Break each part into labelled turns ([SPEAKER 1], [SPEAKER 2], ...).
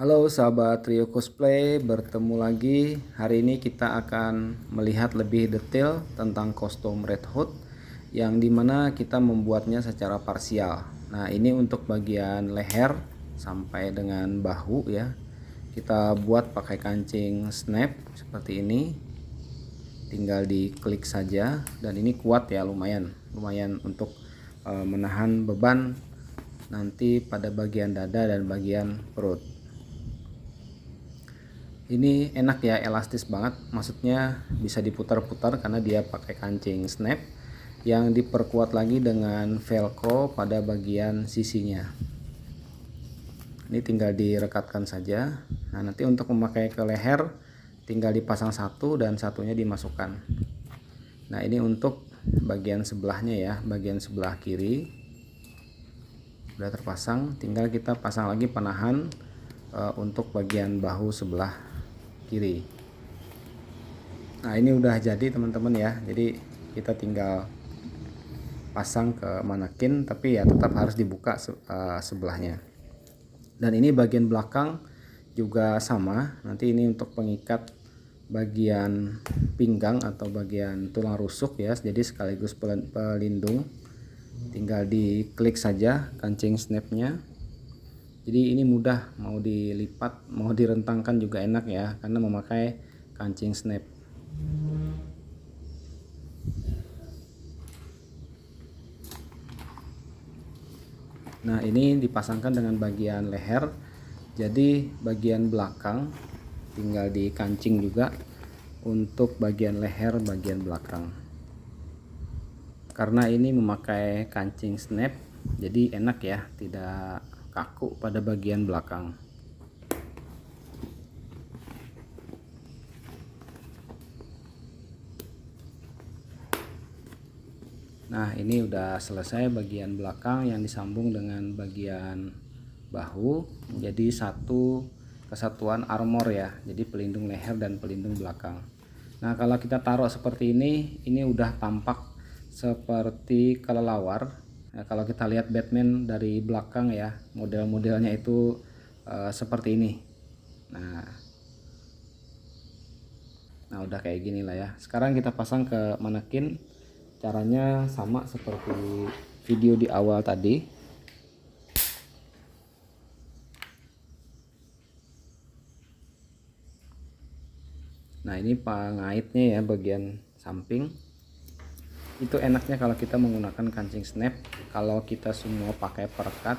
[SPEAKER 1] Halo sahabat Trio Cosplay, bertemu lagi. Hari ini kita akan melihat lebih detail tentang kostum Red Hood yang dimana kita membuatnya secara parsial. Nah, ini untuk bagian leher sampai dengan bahu ya. Kita buat pakai kancing snap seperti ini. Tinggal diklik saja dan ini kuat ya, lumayan untuk menahan beban nanti pada bagian dada dan bagian perut. Ini enak ya, elastis banget, maksudnya bisa diputar-putar karena dia pakai kancing snap yang diperkuat lagi dengan velcro pada bagian sisinya. Ini tinggal direkatkan saja. Nah, nanti untuk memakai ke leher tinggal dipasang satu dan satunya dimasukkan. Nah, ini untuk bagian sebelahnya ya, bagian sebelah kiri sudah terpasang, tinggal kita pasang lagi penahan untuk bagian bahu sebelah kiri. Nah, ini udah jadi teman-teman ya, jadi kita tinggal pasang ke manekin, tapi ya tetap harus dibuka sebelahnya. Dan ini bagian belakang juga sama, nanti ini untuk pengikat bagian pinggang atau bagian tulang rusuk ya, jadi sekaligus pelindung. Tinggal diklik saja kancing snapnya. Jadi ini mudah, mau dilipat mau direntangkan juga enak ya, karena memakai kancing snap. Nah, ini dipasangkan dengan bagian leher, jadi bagian belakang tinggal dikancing juga untuk bagian leher bagian belakang. Karena ini memakai kancing snap, jadi enak ya, tidak kaku pada bagian belakang. Nah, ini udah selesai bagian belakang yang disambung dengan bagian bahu menjadi satu kesatuan armor ya, jadi pelindung leher dan pelindung belakang. Nah, kalau kita taruh seperti ini udah tampak seperti kelelawar. Nah, kalau kita lihat Batman dari belakang ya, model-modelnya itu seperti ini. Nah, udah kayak gini lah ya. Sekarang kita pasang ke manekin. Caranya sama seperti video di awal tadi. Nah, ini pengaitnya ya, bagian samping. Itu enaknya kalau kita menggunakan kancing snap. Kalau kita semua pakai perekat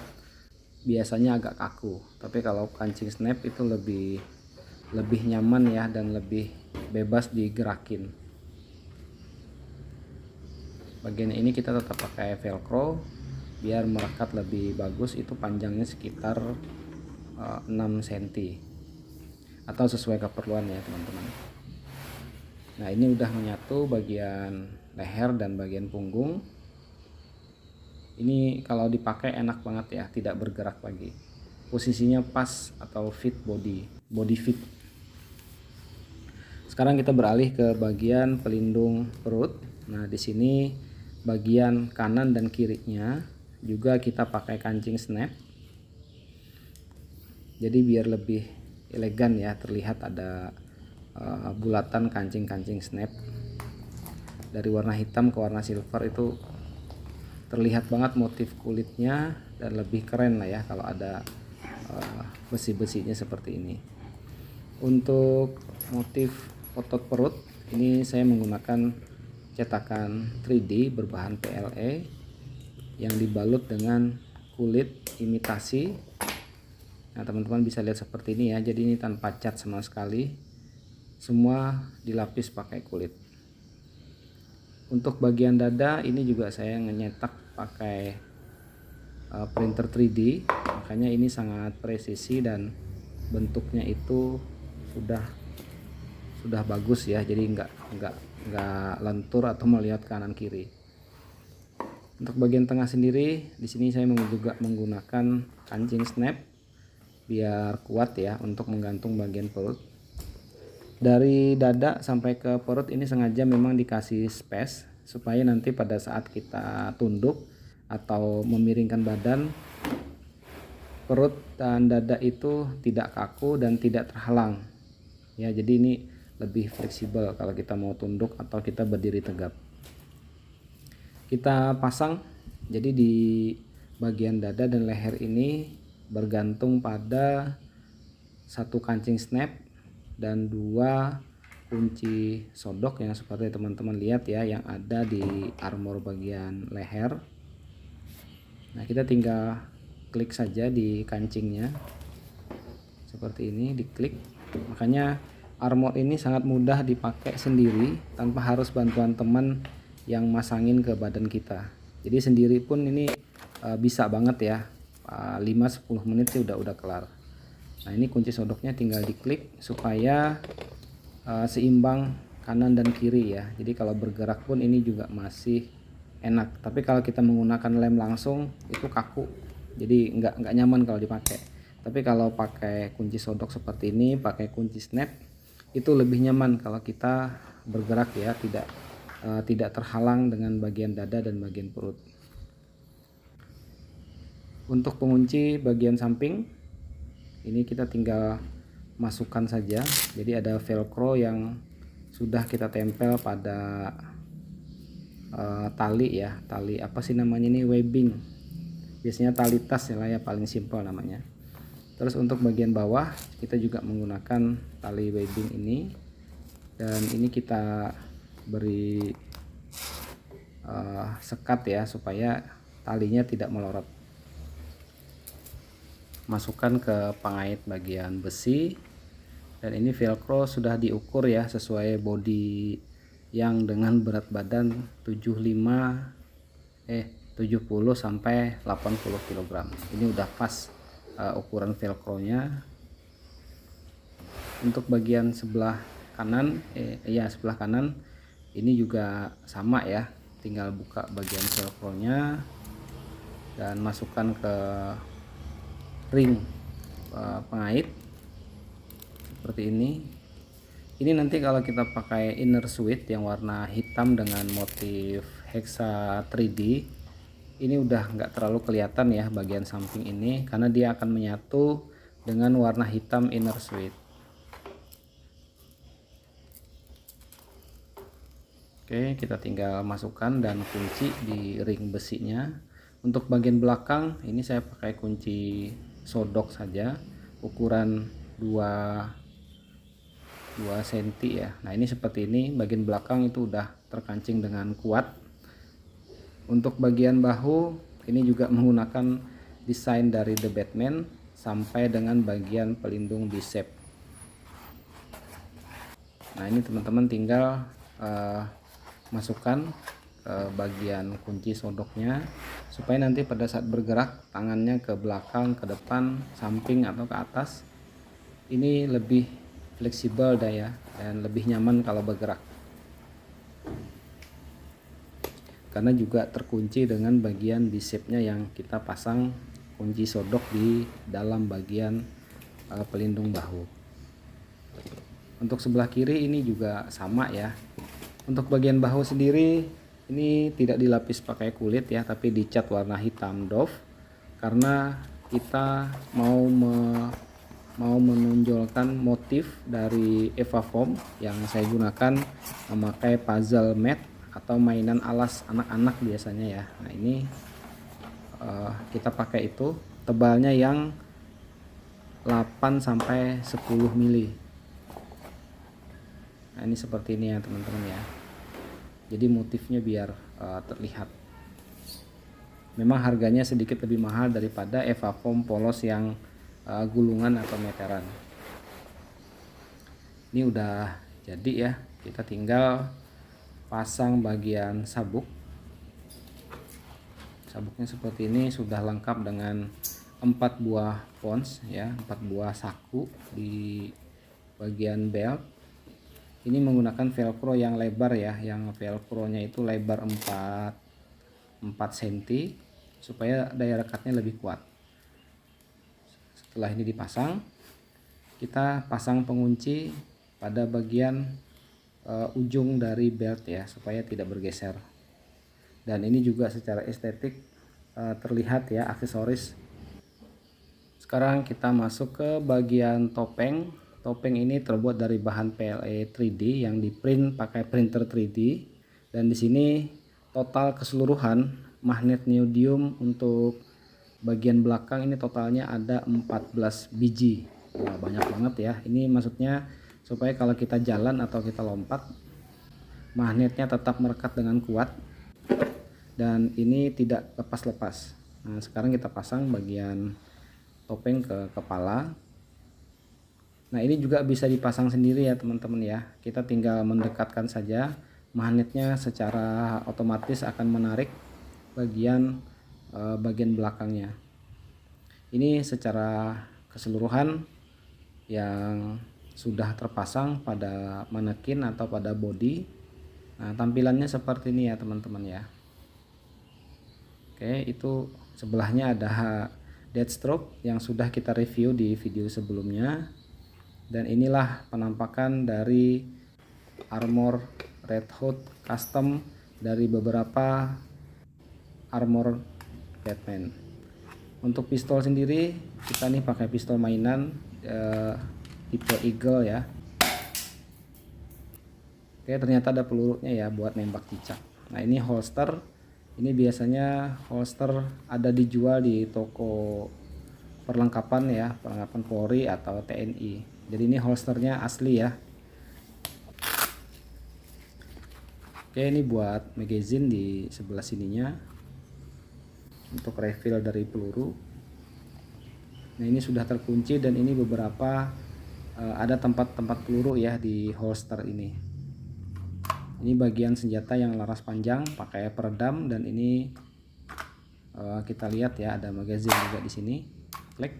[SPEAKER 1] biasanya agak kaku, tapi kalau kancing snap itu lebih nyaman ya, dan lebih bebas digerakin. Bagian ini kita tetap pakai velcro biar merekat lebih bagus. Itu panjangnya sekitar 6 cm atau sesuai keperluan ya teman-teman. Nah, ini udah menyatu bagian leher dan bagian punggung. Ini kalau dipakai enak banget ya, tidak bergerak lagi. Posisinya pas atau fit, body fit. Sekarang kita beralih ke bagian pelindung perut. Nah, di sini bagian kanan dan kirinya juga kita pakai kancing snap. Jadi biar lebih elegan ya, terlihat ada bulatan kancing snap dari warna hitam ke warna silver. Itu terlihat banget motif kulitnya dan lebih keren lah ya kalau ada besi-besinya seperti ini. Untuk motif otot perut ini saya menggunakan cetakan 3D berbahan PLA yang dibalut dengan kulit imitasi. Nah, teman-teman bisa lihat seperti ini ya, jadi ini tanpa cat sama sekali, semua dilapis pakai kulit. Untuk bagian dada ini juga saya nyetak pakai printer 3D, makanya ini sangat presisi dan bentuknya itu sudah bagus ya, jadi nggak lentur atau melihat kanan kiri. Untuk bagian tengah sendiri di sini saya juga menggunakan kancing snap biar kuat ya untuk menggantung bagian perut. Dari dada sampai ke perut ini sengaja memang dikasih space supaya nanti pada saat kita tunduk atau memiringkan badan, perut dan dada itu tidak kaku dan tidak terhalang ya, jadi ini lebih fleksibel kalau kita mau tunduk atau kita berdiri tegap. Kita pasang, jadi di bagian dada dan leher ini bergantung pada satu kancing snap dan 2 kunci sodok yang seperti teman-teman lihat ya, yang ada di armor bagian leher. Nah, kita tinggal klik saja di kancingnya seperti ini, diklik. Makanya armor ini sangat mudah dipakai sendiri tanpa harus bantuan teman yang masangin ke badan kita. Jadi sendiri pun ini bisa banget ya, 5-10 menit sih udah kelar. Nah, ini kunci sodoknya tinggal diklik supaya seimbang kanan dan kiri ya, jadi kalau bergerak pun ini juga masih enak. Tapi kalau kita menggunakan lem langsung itu kaku, jadi nggak nyaman kalau dipakai. Tapi kalau pakai kunci sodok seperti ini, pakai kunci snap, itu lebih nyaman kalau kita bergerak ya, tidak terhalang dengan bagian dada dan bagian perut. Untuk pengunci bagian samping ini kita tinggal masukkan saja. Jadi ada velcro yang sudah kita tempel pada tali ya, tali apa sih namanya ini, webbing, biasanya tali tas ya paling simpel namanya. Terus untuk bagian bawah kita juga menggunakan tali webbing ini, dan ini kita beri sekat ya supaya talinya tidak melorot. Masukkan ke pengait bagian besi, dan ini velcro sudah diukur ya sesuai body yang dengan berat badan 70 sampai 80 kg. Ini udah pas ukuran velcro-nya. Untuk bagian sebelah kanan sebelah kanan ini juga sama ya, tinggal buka bagian velcro-nya dan masukkan ke ring pengait seperti ini. Ini nanti kalau kita pakai inner suite yang warna hitam dengan motif hexa 3D, ini udah nggak terlalu kelihatan ya bagian samping ini, karena dia akan menyatu dengan warna hitam inner suite. Oke, kita tinggal masukkan dan kunci di ring besinya. Untuk bagian belakang ini saya pakai kunci sodok saja, ukuran 2 cm ya. Nah, ini seperti ini, bagian belakang itu udah terkancing dengan kuat. Untuk bagian bahu ini juga menggunakan desain dari The Batman sampai dengan bagian pelindung bicep. Nah, ini teman-teman tinggal masukkan bagian kunci sodoknya supaya nanti pada saat bergerak tangannya ke belakang, ke depan, samping atau ke atas ini lebih fleksibel dan lebih nyaman kalau bergerak, karena juga terkunci dengan bagian bicepnya yang kita pasang kunci sodok di dalam bagian pelindung bahu. Untuk sebelah kiri ini juga sama ya. Untuk bagian bahu sendiri ini tidak dilapis pakai kulit ya, tapi dicat warna hitam doff, karena kita mau menonjolkan motif dari Eva Foam yang saya gunakan memakai puzzle mat atau mainan alas anak-anak biasanya ya. Nah, ini kita pakai itu, tebalnya yang 8 sampai 10 mili. Nah, ini seperti ini ya teman-teman ya. Jadi motifnya biar terlihat. Memang harganya sedikit lebih mahal daripada Eva Foam polos yang gulungan atau meteran. Ini udah jadi ya, kita tinggal pasang bagian sabuk. Sabuknya seperti ini, sudah lengkap dengan 4 buah pons ya, 4 buah saku di bagian belt. Ini menggunakan velcro yang lebar ya, yang velcro-nya itu lebar 4 cm supaya daya rekatnya lebih kuat. Setelah ini dipasang, kita pasang pengunci pada bagian ujung dari belt ya, supaya tidak bergeser. Dan ini juga secara estetik terlihat ya, aksesoris Sekarang kita masuk ke bagian topeng. Topeng ini terbuat dari bahan PLA 3D yang di-print pakai printer 3D. Dan di sini total keseluruhan magnet neodymium untuk bagian belakang ini totalnya ada 14 biji. Wah, banyak banget ya. Ini maksudnya supaya kalau kita jalan atau kita lompat, magnetnya tetap merekat dengan kuat dan ini tidak lepas-lepas. Nah, sekarang kita pasang bagian topeng ke kepala. Nah, ini juga bisa dipasang sendiri ya teman-teman ya. Kita tinggal mendekatkan saja, magnetnya secara otomatis akan menarik bagian belakangnya. Ini secara keseluruhan yang sudah terpasang pada manekin atau pada body. Nah, tampilannya seperti ini ya teman-teman ya. Oke, itu sebelahnya ada Deathstroke yang sudah kita review di video sebelumnya. Dan inilah penampakan dari armor Red Hood custom dari beberapa armor Batman. Untuk pistol sendiri kita nih pakai pistol mainan tipe Eagle ya. Oke, ternyata ada pelurunya ya buat nembak cicak. Nah, ini holster. Ini biasanya holster ada dijual di toko perlengkapan ya, perlengkapan Polri atau TNI. Jadi ini holsternya asli ya. Oke, ini buat magazine di sebelah sininya untuk refill dari peluru. Nah, ini sudah terkunci dan ini beberapa ada tempat-tempat peluru ya di holster ini. Ini bagian senjata yang laras panjang pakai peredam dan ini kita lihat ya ada magazine juga di sini. Klik.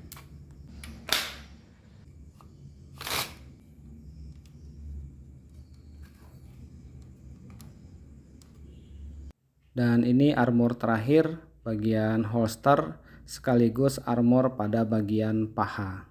[SPEAKER 1] Dan ini armor terakhir bagian holster sekaligus armor pada bagian paha.